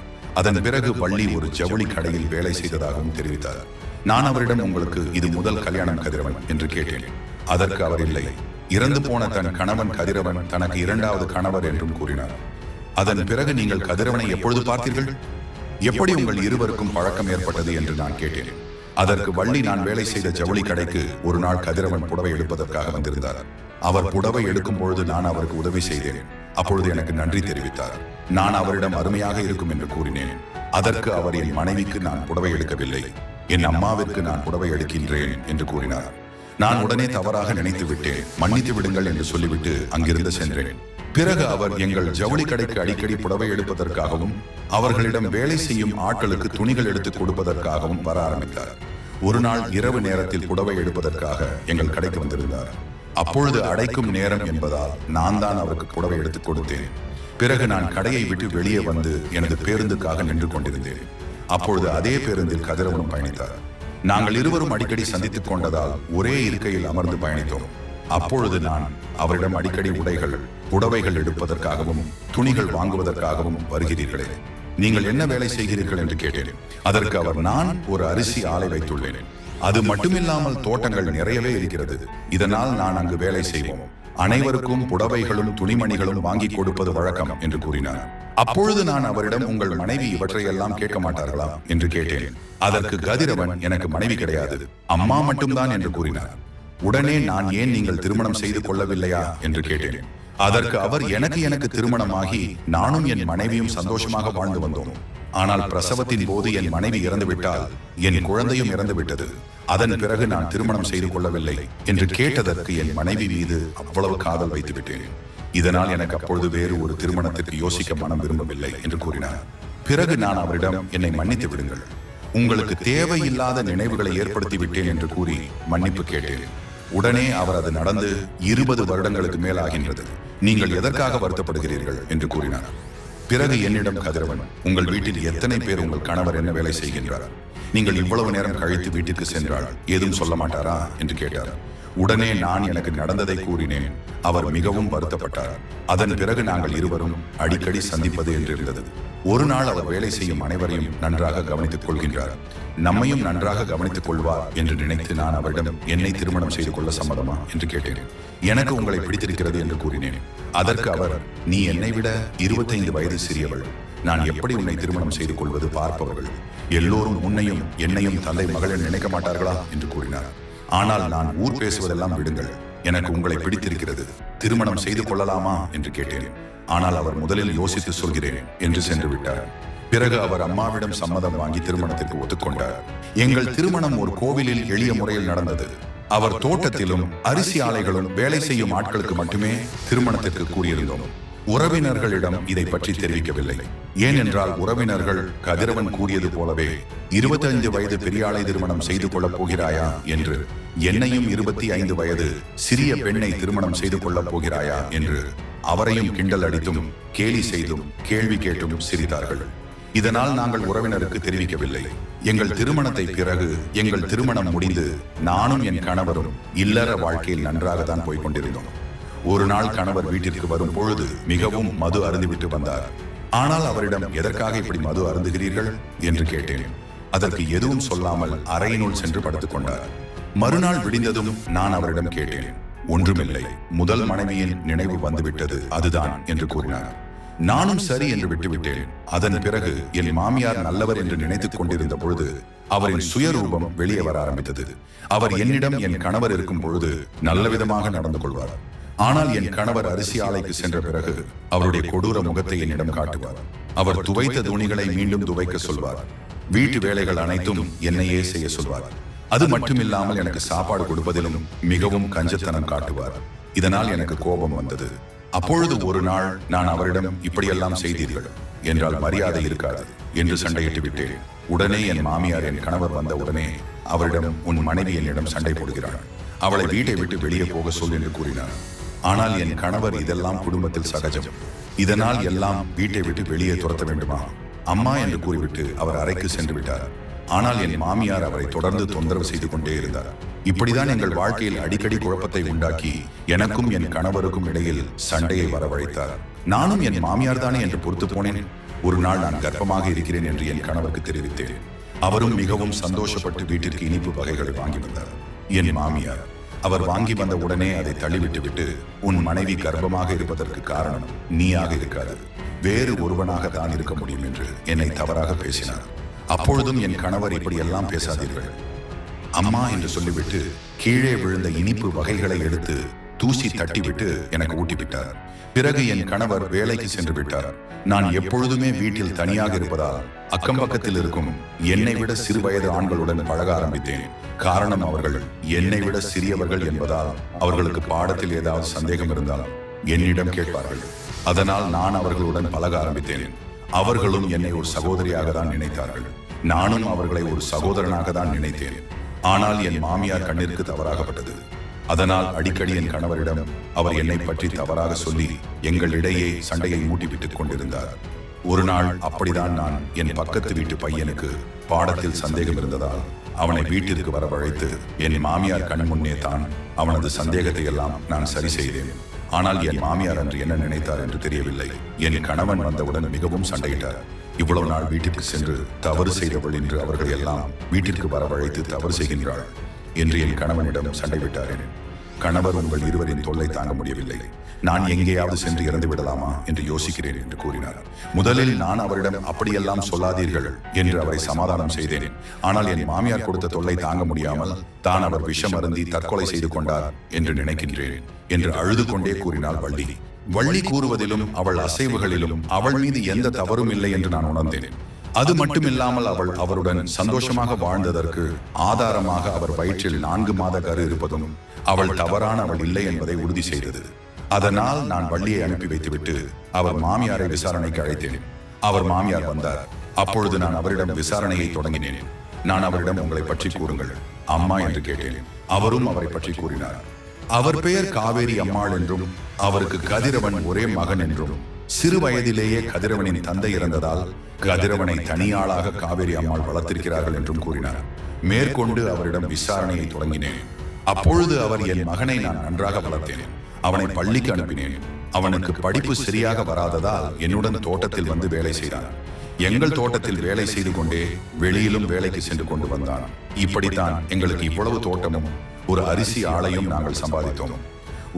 அதன் பிறகு வள்ளி ஒரு ஜவுளி கடையில் வேலை செய்ததாகவும் தெரிவித்தார். நான் அவரிடம் உங்களுக்கு இது முதல் கல்யாணம் கதிரவன் என்று கேட்டேன். அதற்கு அவர் இல்லை, இறந்து போன தன் கணவன் கதிரவன் தனக்கு இரண்டாவது கணவர் என்றும் கூறினார். அதன் பிறகு நீங்கள் கதிரவனை எப்பொழுது பார்த்தீர்கள்? எப்படி உங்கள் இருவருக்கும் பழக்கம் ஏற்பட்டது என்று நான் கேட்டேன். அதற்கு வள்ளி நான் வேலை செய்த ஜவுளி கடைக்கு ஒரு நாள் கதிரவன் புடவை எடுப்பதற்காக வந்திருந்தார். அவர் புடவை எடுக்கும் பொழுது நான் அவருக்கு உதவி செய்தேன். அப்பொழுது எனக்கு நன்றி தெரிவித்தார். நான் அவரிடம் அருமையாக இருக்கும் என்று கூறினேன். அதற்கு அவர் என் மனைவிக்கு நான் புடவை எடுக்கவில்லை, என் அம்மாவிற்கு நான் புடவை எடுக்கின்றேன் என்று கூறினார். நான் உடனே தவறாக நினைத்து விட்டேன், மன்னித்து விடுங்கள் என்று சொல்லிவிட்டு அங்கிருந்து சென்றேன். பிறகு அவர் எங்கள் ஜவுளி கடைக்கு அடிக்கடி புடவை எடுப்பதற்காகவும் அவர்களிடம் வேலை செய்யும் ஆட்களுக்கு துணிகள் எடுத்துக் கொடுப்பதற்காகவும் வர ஆரம்பித்தார். ஒரு நாள் இரவு நேரத்தில் புடவை எடுப்பதற்காக எங்கள் கடைக்கு வந்திருந்தார். அப்பொழுது அடைக்கும் நேரம் என்பதால் நான் தான் அவருக்கு புடவை எடுத்துக் கொடுத்தேன். பிறகு நான் கடையை விட்டு வெளியே வந்து எனது பேருந்துக்காக நின்று கொண்டிருந்தேன். அப்பொழுது அதே பேருந்தில் கதிரவனும் பயணித்தார். நாங்கள் இருவரும் அடிக்கடி சந்தித்துக் கொண்டதால் ஒரே இருக்கையில் அமர்ந்து பயணித்தோம். அப்பொழுது நான் அவரிடம் அடிக்கடி புடவைகள் எடுப்பதற்காகவும் துணிகள் வாங்குவதற்காகவும் வருகிறீர்களே, நீங்கள் என்ன வேலை செய்கிறீர்கள் என்று கேட்டேன். அதற்கு அவர், நான் ஒரு அரிசி ஆலை வைத்துள்ளேன், அது மட்டுமில்லாமல் தோட்டங்கள் நிறையவே இருக்கிறது, இதனால் நான் அங்கு வேலை செய்வோம், அனைவருக்கும் புடவைகளும் துணிமணிகளும் வாங்கி கொடுப்பது வழக்கம் என்று கூறினார். அப்பொழுது நான் அவரிடம் உங்கள் மனைவி இவற்றையெல்லாம் கேட்க மாட்டார்களா என்று கேட்டேன். அதற்கு கதிரவன், எனக்கு மனைவி கிடையாது, அம்மா மட்டும்தான் என்று கூறினார். உடனே நான் ஏன் நீங்கள் திருமணம் செய்து கொள்ளவில்லையா என்று கேட்டேன். அதற்கு அவர், எனக்கு திருமணமாகி நானும் என் மனைவியும் சந்தோஷமாக வாழ்ந்து வந்தோம். ஆனால் பிரசவத்தின் போது என் மனைவி இறந்துவிட்டால் என் குழந்தையும் இறந்து விட்டது. அதன் பிறகு நான் திருமணம் செய்து கொள்ளவில்லை என்று கேட்டதற்கு என் மனைவி மீது அவ்வளவு காதல் வைத்து விட்டேன். இதனால் எனக்கு அப்பொழுது வேறு ஒரு திருமணத்திற்கு யோசிக்க மனம் விரும்பவில்லை என்று கூறினார். பிறகு நான் அவரிடம், என்னை மன்னித்து விடுங்கள், உங்களுக்கு தேவையில்லாத நினைவுகளை ஏற்படுத்தி விட்டேன் என்று கூறி மன்னிப்பு கேட்டேன். உடனே அவர், அது நடந்து 20 வருடங்களுக்கு மேல் ஆகின்றது, நீங்கள் எதற்காக வருத்தப்படுகிறீர்கள் என்று கூறினார். பிறகு என்னிடம் கதிரவன், உங்கள் வீட்டில் எத்தனை பேர் உங்கள் கணவர் என்ன வேலை செய்கின்றார்? நீங்கள் இவ்வளவு நேரம் கழித்து வீட்டிற்கு சென்றால் ஏதும் சொல்ல மாட்டாரா என்று கேட்டார். உடனே நான் எனக்கு நடந்ததை கூறினேன். அவர் மிகவும் வருத்தப்பட்டார். அதன் பிறகு நாங்கள் இருவரும் அடிக்கடி சந்திப்பது என்று இருந்தது. ஒரு நாள் அவர் வேலை செய்யும் அனைவரையும் நன்றாக கவனித்துக் கொள்கின்றார், நம்மையும் நன்றாக கவனித்துக் கொள்வார் என்று நினைத்து நான் அவரிடம், என்னை திருமணம் செய்து கொள்ள சம்மதமா என்று கேட்டேன். எனக்கு உங்களை பிடித்திருக்கிறது என்று கூறினேன். அதற்கு அவர், நீ என்னை விட 25 வயது சிறியவள், நான் எப்படி உன்னை திருமணம் செய்து கொள்வது? பார்ப்பவர்கள் எல்லோரும் உன்னையும் என்னையும் தந்தை மகள் நினைக்க மாட்டார்களா என்று கூறினார். ஆனால் நான் ஊர் பேசுவதெல்லாம் விடுங்கள், எனக்கு உங்களை பிடித்திருக்கிறது, திருமணம் செய்து கொள்ளலாமா என்று கேட்டேன். ஆனால் அவர் முதலில் யோசித்து சொல்கிறேன் என்று சென்று விட்டார். பிறகு அவர் அம்மாவிடம் சம்மதம் வாங்கி திருமணத்திற்கு ஒத்துக்கொண்டார். எங்கள் திருமணம் ஒரு கோவிலில் எளிய முறையில் நடந்தது. அவர் தோட்டத்திலும் அரிசி ஆலைகளும் வேலை செய்யும் ஆட்களுக்கு மட்டுமே திருமணத்திற்கு கூறியிருந்தோம். உறவினர்களிடம் இதை பற்றி தெரிவிக்கவில்லை. ஏனென்றால் உறவினர்கள் கதிரவன் கூறியது போலவே 25 வயது பெரியாளை திருமணம் செய்து கொள்ளப் போகிறாயா என்று, என்னையும் 25 வயது சிறிய பெண்ணை திருமணம் செய்து கொள்ளப் போகிறாயா என்று அவரையும் கிண்டல் அடித்தும் கேலி செய்தும் கேள்வி கேட்டும் சிரித்தார்கள். இதனால் நாங்கள் உறவினருக்கு தெரிவிக்கவில்லை. எங்கள் திருமணத்தை பிறகு எங்கள் திருமணம் முடிந்து நானும் என் கணவரும் இல்லற வாழ்க்கையில் நன்றாக தான் போய்கொண்டிருந்தோம். ஒரு நாள் கணவர் வீட்டிற்கு வரும் பொழுது மிகவும் மது அருந்திவிட்டு வந்தார். ஆனால் அவரிடம் எதற்காக இப்படி மது அருந்துகிறீர்கள் என்று கேட்டேன். அதற்கு எதுவும் சொல்லாமல் அறையினுள் சென்று படுத்துக் கொண்டார். மறுநாள் விடிந்ததும் நான் அவரிடம் கேட்டேன். ஒன்றுமில்லை, முதல் மனைவியின் நினைவு வந்துவிட்டது, அதுதான் என்று கூறினார். நானும் சரி என்று விட்டுவிட்டேன். அதன் பிறகு என் மாமியார் நல்லவர் என்று நினைத்துக் கொண்டிருந்த பொழுது அவரின் சுயரூபம் வெளியே வர ஆரம்பித்தது. அவர் என்னிடம் என் கணவர் இருக்கும் பொழுது நல்ல விதமாக நடந்து கொள்வார். ஆனால் என் கணவர் அரிசி ஆலைக்கு சென்ற பிறகு அவருடைய கொடூர முகத்தை என்னிடம் காட்டுவார். அவர் துவைத்த துணிகளை மீண்டும் துவைக்க சொல்வார். வீட்டு வேலைகள் அனைத்தும் என்னையே செய்ய சொல்வார். அது மட்டுமில்லாமல் எனக்கு சாப்பாடு கொடுப்பதிலும் மிகவும் கஞ்சத்தனம் காட்டுவார். இதனால் எனக்கு கோபம் வந்தது. அப்பொழுது ஒரு நாள் நான் அவரிடம், இப்படியெல்லாம் செய்தீர்கள் என்றால் மரியாதை இருக்காது என்று சண்டையிட்டு விட்டேன். உடனே என் மாமியார் என் கணவர் வந்த உடனே அவரிடம், உன் மனைவி என்னிடம் சண்டை போடுகிறாள், அவளை வீட்டை விட்டு வெளியே போக சொல் என்று கூறினார். ஆனால் என் கணவர், இதெல்லாம் குடும்பத்தில் சகஜம், இதனால் எல்லாம் வீட்டை விட்டு வெளியே துரத்த வேண்டுமா அம்மா என்று கூறிவிட்டு அவர் அறைக்கு சென்று விட்டார். ஆனால் என் மாமியார் அவரை தொடர்ந்து தொந்தரவு செய்து கொண்டே இருந்தார். இப்படிதான் எங்கள் வாழ்க்கையில் அடிக்கடி குழப்பத்தை உண்டாக்கி எனக்கும் என் கணவருக்கும் இடையில் சண்டையை வரவழைத்தார். நானும் என் மாமியார் தானே என்று பொறுத்து போனேன். ஒரு நாள் நான் கர்ப்பமாக இருக்கிறேன் என்று என் கணவருக்கு தெரிவித்தேன். அவரும் மிகவும் சந்தோஷப்பட்டு வீட்டிற்கு இனிப்பு வகைகளை வாங்கி வந்தார். என் மாமியார் அவர் வாங்கி வந்த உடனே அதை தள்ளிவிட்டு, உன் மனைவி கர்ப்பமாக இருப்பதற்கு காரணம் நீயாக இருக்காது, வேறு ஒருவனாக தான் இருக்க முடியும் என்று என்னை தவறாக பேசினார். அப்பொழுதும் என் கணவர், இப்படியெல்லாம் பேசாதீர்கள் அம்மா என்று சொல்லிவிட்டு கீழே விழுந்த இனிப்பு வகைகளை எடுத்து தூசி தட்டிவிட்டு எனக்கு ஊட்டிவிட்டார். பிறகு என் கணவர் வேலைக்கு சென்று விட்டார். நான் எப்பொழுதுமே வீட்டில் தனியாக இருப்பதால் அக்கம் பக்கத்தில் இருக்கும் என்னை விட சிறு வயது ஆண்களுடன் பழக ஆரம்பித்தேன். காரணம், அவர்கள் என்னை விட சிறியவர்கள் என்பதால் அவர்களுக்கு பாடத்தில் ஏதாவது சந்தேகம் இருந்தால் என்னிடம் கேட்பார்கள். அதனால் நான் அவர்களுடன் பழக ஆரம்பித்தேன். அவர்களும் என்னை ஒரு சகோதரியாக தான் நினைத்தார்கள். நானும் அவர்களை ஒரு சகோதரனாக தான் நினைத்தேன். ஆனால் என் மாமியார் கண்ணிற்கு தவறாகப்பட்டது. அதனால் அடிக்கடி என் கணவரிடம் அவர் என்னை பற்றி தவறாக சொல்லி எங்களிடையே சண்டையை மூட்டிவிட்டுக் கொண்டிருந்தார். ஒரு நாள் அப்படிதான் நான் என் பக்கத்து வீட்டு பையனுக்கு பாடத்தில் சந்தேகம் இருந்ததால் அவனை வீட்டிற்கு வரவழைத்து என் மாமியார் கண் முன்னே தான் அவனது சந்தேகத்தை எல்லாம் நான் சரி செய்தேன். ஆனால் என் மாமியார் அன்று என்ன நினைத்தார் என்று தெரியவில்லை. என் கணவன் வந்தவுடன் மிகவும் சண்டையிட்டார். இவ்வளவு நாள் வீட்டிற்கு சென்று தவறு செய்தவள் என்று அவர்கள் எல்லாம் வீட்டிற்கு வரவழைத்து தவறு செய்கின்றாள் என்று என் கணவனிடம் சண்டை விட்டாரேன். கணவர், உங்கள் இருவரின் தொல்லை தாங்க முடியவில்லை, நான் எங்கேயாவது சென்று இறந்து விடலாமா என்று யோசிக்கிறேன் என்று கூறினார். முதலில் நான் அவரிடம், அப்படியெல்லாம் சொல்லாதீர்கள் என்று அவரை சமாதானம் செய்தேன். ஆனால் என் மாமியார் கொடுத்த தொல்லை தாங்க முடியாமல் தான் அவர் விஷம் அருந்தி தற்கொலை செய்து கொண்டார் என்று நினைக்கின்றேன் என்று அழுது கொண்டே கூறினாள் வள்ளி. வள்ளி கூறுவதிலும் அவள் அசைவுகளிலும் அவள் மீது எந்த தவறும் இல்லை என்று நான் உணர்ந்தேன். அது மட்டுமில்லாமல் அவள் அவருடன் சந்தோஷமாக வாழ்ந்ததற்கு ஆதாரமாக அவர் வயிற்றில் 4 மாத கரு இருப்பதும் அவள் தவறான அவள் இல்லை என்பதை உறுதி செய்தது. அதனால் நான் வள்ளியை அனுப்பி வைத்துவிட்டு அவர் மாமியாரை விசாரணைக்கு அழைத்தேன். அவர் மாமியார் வந்தார். அப்பொழுது நான் அவரிடம் விசாரணையை தொடங்கினேன். நான் அவரிடம், உங்களை பற்றி கூறுங்கள் அம்மா என்று கேட்டேன். அவரும் அவரை பற்றி கூறினார். அவர் பெயர் காவேரி அம்மாள் என்றும் அவருக்கு கதிரவன் ஒரே மகன் என்றும் சிறு வயதிலேயே கதிரவனின் தந்தை இறந்ததால் கதிரவனை தனியாளாக காவேரி அம்மாள் வளர்த்திருக்கிறார்கள் என்றும் கூறினார். மேற்கொண்டு அவரிடம் விசாரணையை தொடங்கினேன். அப்பொழுது அவர், என் மகனை நான் நன்றாக வளர்த்தேன், அவனை பள்ளிக்கு அனுப்பினேன். அவனுக்கு படிப்பு சரியாக வராததால் என்னுடன் தோட்டத்தில் வந்து வேலை செய்தான். எங்கள் தோட்டத்தில் வேலை செய்து கொண்டே வெளியிலும் வேலைக்கு சென்று கொண்டு வந்தான். இப்படித்தான் எங்களுக்கு இவ்வளவு தோட்டமும் ஒரு அரிசி ஆலையும் நாங்கள் சம்பாதித்தோம்.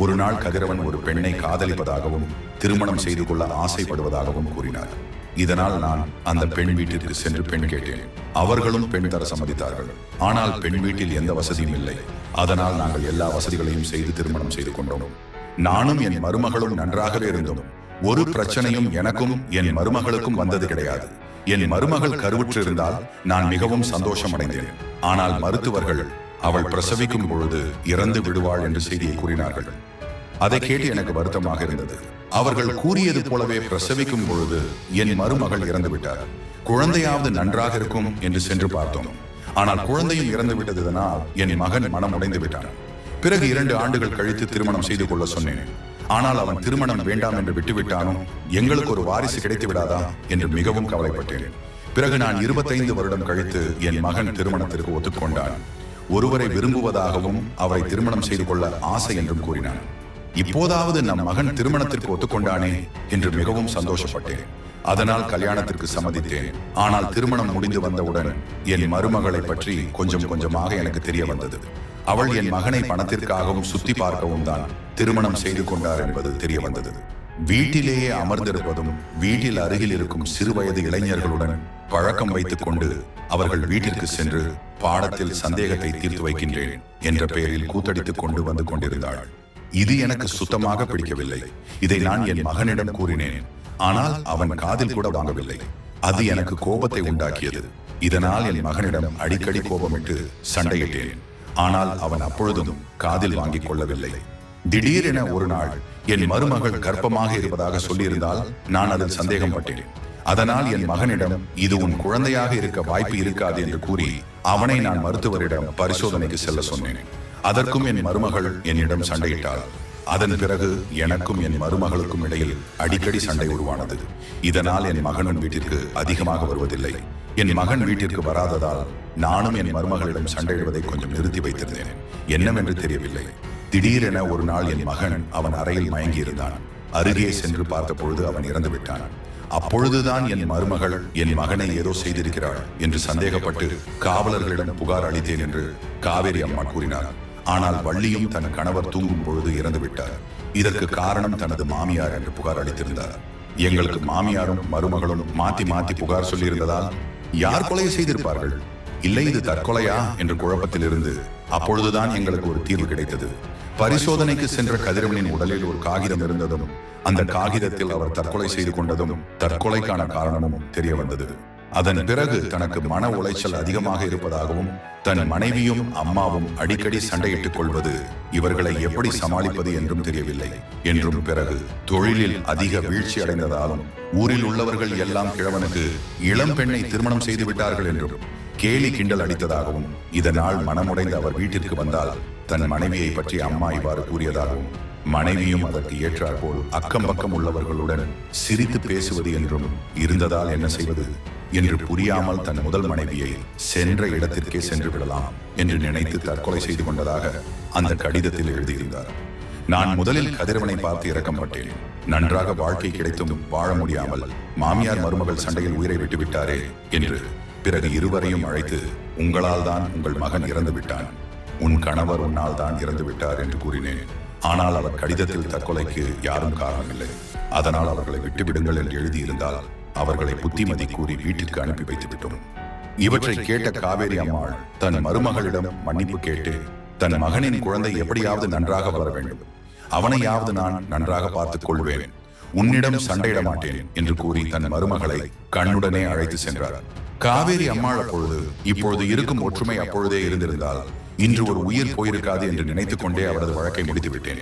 ஒரு நாள் கதிரவன் ஒரு பெண்ணை காதலிப்பதாகவும் திருமணம் செய்து கொள்ள ஆசைப்படுவதாகவும் கூறினார். இதனால் நான் அந்த பெண் வீட்டிற்கு சென்று பெண் கேட்டேன். அவர்களும் பெண் தர சம்மதித்தார்கள். ஆனால் பெண் வீட்டில் எந்த வசதியும் இல்லை. அதனால் நாங்கள் எல்லா வசதிகளையும் செய்து திருமணம் செய்து கொண்டோம். நானும் என் மருமகளும் நன்றாகவே இருந்தோம். ஒரு பிரச்சனையும் எனக்கும் என் மருமகளுக்கும் வந்தது கிடையாது. என் மருமகள் கருவுற்று இருந்தால் நான் மிகவும் சந்தோஷம் அடைந்தேன். ஆனால் மருத்துவர்கள் அவள் பிரசவிக்கும் பொழுது இறந்து விடுவாள் என்று செய்தியை கூறினார்கள். அதை கேட்டு எனக்கு வருத்தமாக இருந்தது. அவர்கள் கூறியது போலவே பிரசவிக்கும் பொழுது என் மருமகள் இறந்து விட்டார். குழந்தையாவது நன்றாக இருக்கும் என்று சென்று பார்த்தோம். ஆனால் குழந்தையும் இறந்து விட்டதனால் என் மகன் மனம் உடைந்து விட்டான். பிறகு 2 ஆண்டுகள் கழித்து திருமணம் செய்து கொள்ள சொன்னேன். ஆனால் அவன் திருமணம் வேண்டாம் என்று விட்டுவிட்டானோ, எங்களுக்கு ஒரு வாரிசு கிடைத்து விடாதா என்று மிகவும் கவலைப்பட்டேன். பிறகு நான் 25 வருடம் கழித்து என் மகன் திருமணத்திற்கு ஒத்துக்கொண்டான். ஒருவரை விரும்புவதாகவும் அவரை திருமணம் செய்து கொள்ள ஆசை என்றும் கூறினான். இப்போதாவது நம் மகன் திருமணத்திற்கு ஒத்துக்கொண்டானே என்று மிகவும் சந்தோஷப்பட்டேன். அதனால் கல்யாணத்திற்கு சம்மதித்தேன். ஆனால் திருமணம் முடிந்து வந்தவுடன் என் மருமகளை பற்றி கொஞ்சம் கொஞ்சமாக எனக்கு தெரிய வந்தது. அவள் என் மகனை பணத்திற்காகவும் சுத்தி பார்க்கவும் தான் திருமணம் செய்து கொண்டார் என்பது தெரிய வந்தது. வீட்டிலேயே அமர்ந்திருப்பதும் வீட்டில் அருகில் இருக்கும் சிறுவயது இளைஞர்களுடன் பழக்கம் வைத்துக் கொண்டு அவர்கள் வீட்டிற்கு சென்று பாடத்தில் சந்தேகத்தை தீர்த்து வைக்கின்றேன் என்ற பெயரில் கூத்தடித்துக் கொண்டு வந்து கொண்டிருந்தாள். இது எனக்கு சுத்தமாக பிடிக்கவில்லை. இதை நான் என் மகனிடம் கூறினேன். ஆனால் அவன் காதில் கூட வாங்கவில்லை. அது எனக்கு கோபத்தை உண்டாக்கியது. இதனால் என் மகனிடம் அடிக்கடி கோபமிட்டு சண்டையிட்டேன். ஆனால் அவன் அப்பொழுதும் காதில் வாங்கிக் கொள்ளவில்லை. திடீரென ஒரு நாள் என் மருமகள் கர்ப்பமாக இருப்பதாக சொல்லியிருந்தால் நான் அதில் சந்தேகப்பட்டேன். அதனால் என் மகனிடம் இது உன் குழந்தையாக இருக்க வாய்ப்பு இருக்காது என்று கூறி அவனை நான் மருத்துவரிடம் பரிசோதனைக்கு செல்ல சொன்னேன். அதற்கும் என் மருமகள் என்னிடம் சண்டையிட்டாள். அதன் பிறகு எனக்கும் என் மருமகளுக்கும் இடையில் அடிக்கடி சண்டை உருவானது. இதனால் என் மகனின் வீட்டிற்கு அதிகமாக வருவதில்லை. என் மகன் வீட்டிற்கு வராததால் நானும் என் மருமகளிடம் சண்டையிடுவதை கொஞ்சம் நிறுத்தி வைத்திருந்தேன். என்னவென்று தெரியவில்லை. திடீரென ஒரு நாள் என் மகன் அவன் அறையில் மயங்கி இருந்தான். அருகே சென்று பார்த்த பொழுது அவன் இறந்து விட்டான். அப்பொழுதுதான் என் மருமகள் என் மகனை ஏதோ செய்திருக்கிறாள் என்று சந்தேகப்பட்டு காவலர்களிடம் புகார் அளித்தேன் என்று காவேரி அம்மா கூறினார். ஆனால் வள்ளியும் தன் கணவர் தூங்கும் பொழுது இறந்து விட்டார். இதற்கு காரணம் தனது மாமியார் என்று புகார் அளித்திருந்தார். எங்களுக்கு மாமியாரும் மருமகளும் மாத்தி மாத்தி புகார் சொல்லியிருந்ததால் யார் கொலை செய்திருப்பார்கள்? இல்லை, இது தற்கொலையா என்ற குழப்பத்தில் இருந்து அப்பொழுதுதான் எங்களுக்கு ஒரு தீர்வு கிடைத்தது. பரிசோதனைக்கு சென்ற கதிரவனின் உடலில் ஒரு காகிதம் இருந்ததும் அந்த காகிதத்தில் அவர் தற்கொலை செய்து கொண்டதும் தற்கொலைக்கான காரணமும் தெரிய வந்தது. அதன் பிறகு தனக்கு மன உளைச்சல் அதிகமாக இருப்பதாகவும் தன் மனைவியும் அம்மாவும் அடிக்கடி சண்டையிட்டுக் கொள்வது இவர்களை எப்படி சமாளிப்பது என்றும் தெரியவில்லை என்றும், பிறகு தொழிலில் அதிக வீழ்ச்சி அடைந்ததாலும் ஊரில் உள்ளவர்கள் எல்லாம் கிழவனுக்கு இளம் பெண்ணை திருமணம் செய்து விட்டார்கள் என்றும் கேலி கிண்டல் அடித்ததாகவும், இதனால் மனமுடைந்த அவர் வீட்டிற்கு வந்தால் தன் மனைவியை பற்றி அம்மா இவ்வாறு கூறியதாகவும், மனைவியும் அதற்கு ஏற்றாற்போல் அக்கம் பக்கம் உள்ளவர்களுடன் சிரித்து பேசுவது என்றும் இருந்ததால் என்ன செய்வது என்று புரியாமல் தன் முதல் மனைவியை சென்ற இடத்திற்கே சென்று விடலாம் என்று நினைத்து தற்கொலை செய்து கொண்டதாக அந்த கடிதத்தில் எழுதியிருந்தார். நான் முதலில் கதிரவனை பார்த்து இரக்கப்பட்டேன். நன்றாக வாழ்க்கை கிடைத்தும் வாழ முடியாமல் மாமியார் மருமகள் சண்டையில் உயிரை விட்டுவிட்டாரே என்று. பிறகு இருவரையும் அழைத்து, உங்களால் தான் உங்கள் மகன் இறந்து விட்டான், உன் கணவர் உன்னால் தான் இறந்து விட்டார் என்று கூறினேன். ஆனால் அவர் கடிதத்தில் தற்கொலைக்கு யாரும் காரணமில்லை, அதனால் அவர்களை விட்டுவிடுங்கள் என்று எழுதியிருந்தால் அவர்களை புத்திமதி கூறி வீட்டிற்கு அனுப்பி வைத்து விட்டோம். இவற்றை கேட்ட காவேரி அம்மாள் தன் மருமகளிடம் மன்னிப்பு கேட்டு, தன் மகனின் குழந்தை எப்படியாவது நன்றாக வர வேண்டும், அவனையாவது நான் நன்றாக பார்த்துக் கொள்வேன், உன்னிடம் சண்டையிட மாட்டேன் என்று கூறி தன் மருமகளை கண்ணுடனே அழைத்து சென்றார். காவேரி அம்மாள் இப்பொழுது இருக்கும் ஒற்றுமை அப்பொழுதே இருந்திருந்தால் இன்று ஒரு உயிர் போயிருக்காது என்று நினைத்துக் கொண்டே அவரது வழக்கை முடித்து விட்டேன்.